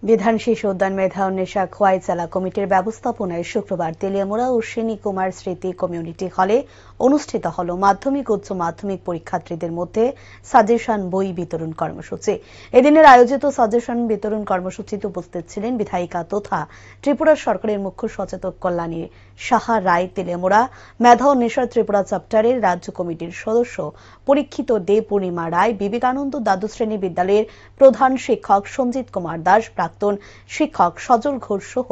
বিধান শিশু উদ্যান মেধা উন্মেষা খোয়াইচালা কমিটির ব্যবস্থাপনায় শুক্রবার তেলিয়ামুড়া ও শ্রেণী কুমার স্মৃতি কমিউনিটি হলে অনুষ্ঠিত হল মাধ্যমিক উচ্চ মাধ্যমিক পরীক্ষার্থীদের মধ্যে সাজেশন বই বিতরণ কর্মসূচি। এদিনের আয়োজিত সাজেশন বিতরণ কর্মসূচিতে উপস্থিত ছিলেন বিধায়িকা তথা ত্রিপুরা সরকারের মুখ্য সচেতক কল্যাণী সাহা রায়, তেলিয়ামুড়া মেধা উন্মেষা ত্রিপুরা চ্যাপ্টারের রাজ্য কমিটির সদস্য পরীক্ষিত দে, পূর্ণিমা রায়, বিবেকানন্দ দ্বাদশ শ্রেণী বিদ্যালয়ের প্রধান শিক্ষক সঞ্জিত কুমার দাস, প্রাক্তন শিক্ষক সজল ঘোষ সহ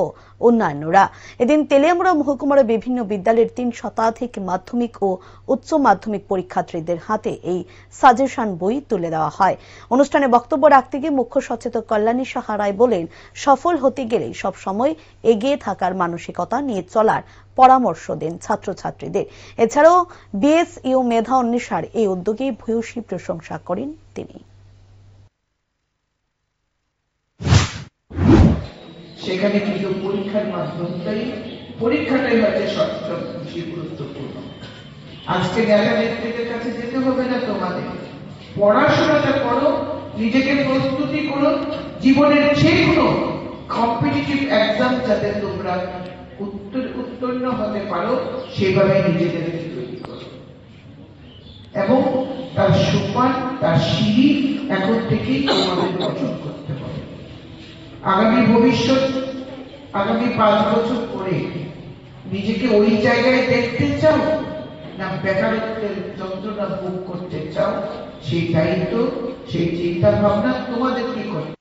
অন্যান্যরা। এদিন তেলিয়ামুড়া মহকুমার বিভিন্ন বিদ্যালয়ের ৩ শতাধিক মাধ্যমিক ও উচ্চ মাধ্যমিক পরীক্ষার্থীদের হাতে এই সাজেশন বই তুলে দেওয়া হয়। অনুষ্ঠানে বক্তব্য রাখতে গিয়ে মুখ্য সচেতক কল্যাণী সাহা রায় বলেন, সফল হতে গেলে সবসময় এগিয়ে থাকার মানসিকতা নিয়ে চলার পরামর্শ দেন ছাত্রছাত্রীদের। এছাড়াও বিএসইউ মেধা উন্মেষার এই উদ্যোগে ভূয়সী প্রশংসা করেন তিনি। সেখানে কিন্তু পরীক্ষার পরীক্ষাটাই হচ্ছে সবচেয়ে বেশি গুরুত্বপূর্ণ। আজকে মেধা নেত্রীদের কাছে যেতে হবে না, তোমাদের পড়াশোনাটা করো, নিজেকে প্রস্তুতি করো, জীবনের যে কোনো কম্পিটিটিভ এক্সাম যাতে তোমরা উত্তীর্ণ হতে পারো সেভাবে নিজেদেরকে তৈরি করো এবং তার সোপান, তার সিঁড়ি এখন থেকেই তোমাদের অর্জন করতে হবে। আগামী ভবিষ্যৎ, আগামী 5 বছর পরে নিজেকে ওই জায়গায় দেখতে চাও না বেকারত্বের যন্ত্রণা ভোগ করতে চাও, সেই দায়িত্ব, সেই চিন্তা ভাবনা তোমাদের কি করতে